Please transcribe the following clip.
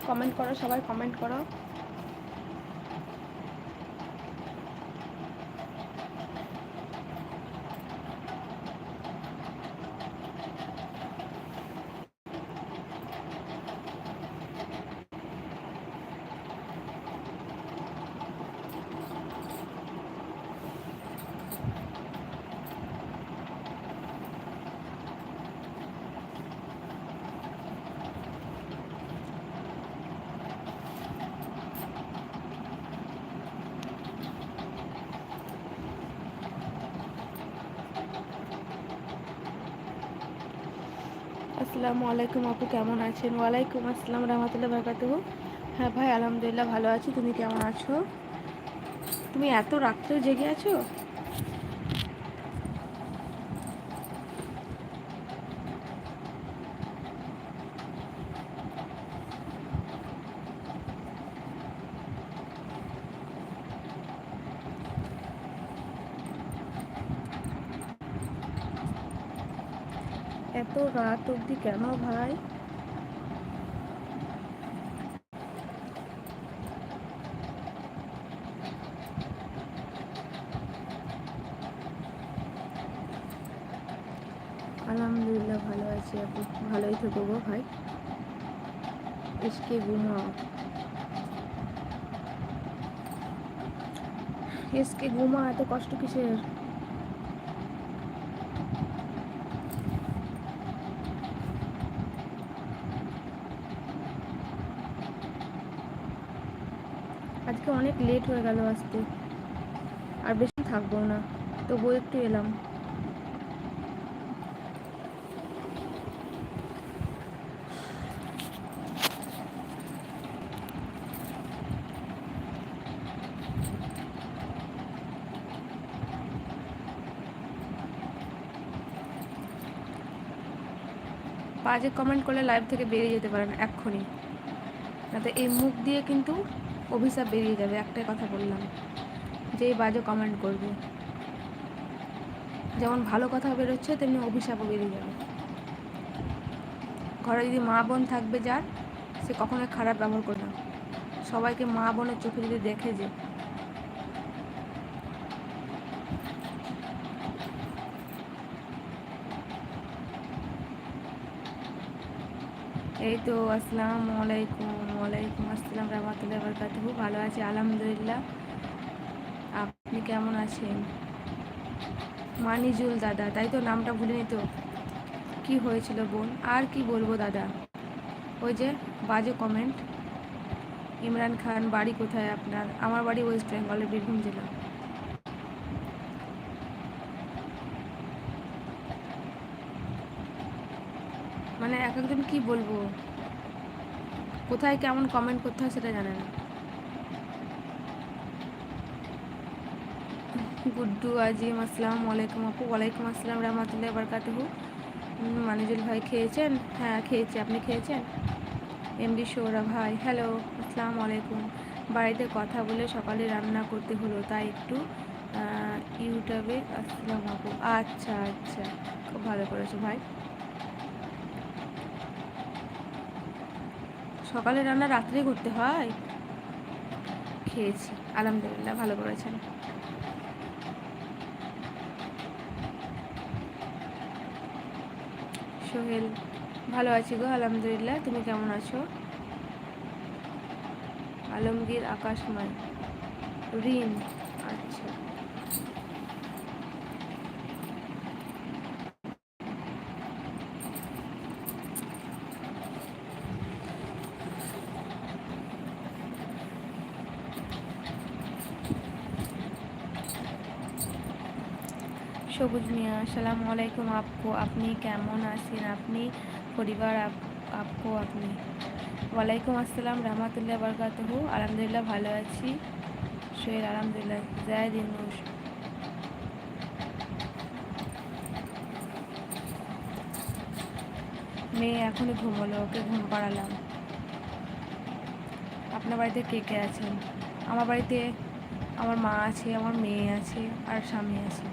Comment করো, সবাই comment করো। আসসালামু আলাইকুম আপু, কেমন আছেন? ওয়ালাইকুম আসসালাম রহমতুল্লাহ বরকাতুহু। হ্যাঁ ভাই, আলহামদুলিল্লাহ ভালো আছি। তুমি কেমন আছো? তুমি এত রাত্রেও জেগে আছো? এত রাত অবধি কেন ভাই? আলহামদুলিল্লাহ ভালো আছি আপু, ভালোই থেকো গো ভাই। এসকে ঘুমাও, এসকে ঘুমা, এত কষ্ট কিসের? আজকে অনেক লেট হয়ে গেল আসতে, আর বেশি থাকবো না, তবুও একটু এলাম। বাজে কমেন্ট করলে লাইভ থেকে বেরিয়ে যেতে পারেন এক্ষুনি, যাতে এই মুখ দিয়ে কিন্তু অভিশাপ বেরিয়ে যাবে। একটাই কথা বললাম, যেই বাজে কমেন্ট করবে, যেমন ভালো কথা বেরোচ্ছে তেমনি অভিশাপও বেরিয়ে যাবে। ঘরে যদি মা বোন থাকবে যার, সে কখনোই খারাপ ব্যবহার করে না। সবাইকে মা বোনের চোখে যদি দেখে যে এই তো আসসালামু আলাইকুম। ওয়ালাইকুম আসসালাম রহমতুল্লাহ বরকাতুহু। ভালো আছি আলহামদুলিল্লাহ, আপনি কেমন আছেন? মানিজুল দাদা, তাই তো, নামটা ভুলিনি তো। কি হয়েছিল বোন? আর কি বলবো দাদা, ওই যে বাজে কমেন্ট। ইমরান খান, বাড়ি কোথায় আপনার? আমার বাড়ি ওয়েস্ট বেঙ্গলের বীরভূম জেলা। মানে এক একজন কি বলবো, কোথায় কেমন কমেন্ট করতে হয় সেটা জানে না। গুড্ডু আজিম, আসসালামু আলাইকুম আপু। ওয়ালাইকুম আসসালাম রহমতুল্লাহ বরকাতুহু। মানিজুল ভাই খেয়েছেন? হ্যাঁ খেয়েছি, আপনি খেয়েছেন? এমডি সৌরা ভাই, হ্যালো, আসসালামু আলাইকুম। বাড়িতে কথা বলে সকালে রান্না করতে হলো, তাই একটু ইউটিউবে আসসালাম আপু। আচ্ছা আচ্ছা, খুব ভালো করেছো ভাই। সকালে রান্না রাত্রে করতে হয়? খেয়েছি আলহামদুলিল্লাহ, ভালো করেছেন। সোহেল, ভালো আছি গো আলহামদুলিল্লাহ, তুমি কেমন আছো? আলমগীর, আকাশময়, রিন, আচ্ছা। সবুজ মিয়া, আসসালামু আলাইকুম আপু, আপনি কেমন আছেন? আপনি পরিবার আপু আপনি? ওয়ালাইকুম আসসালাম রহমতুল্লাহ বরকাতুহু। আলহামদুলিল্লাহ ভালো আছি। সোহেল, আলহামদুলিল্লাহ। জায়দ ইনুস, মেয়ে এখনই ঘুমোলো, ওকে ঘুম পাড়ালাম। আপনার বাড়িতে কে কে আছেন? আমার বাড়িতে আমার মা আছে, আমার মেয়ে আছে, আর স্বামী আছে।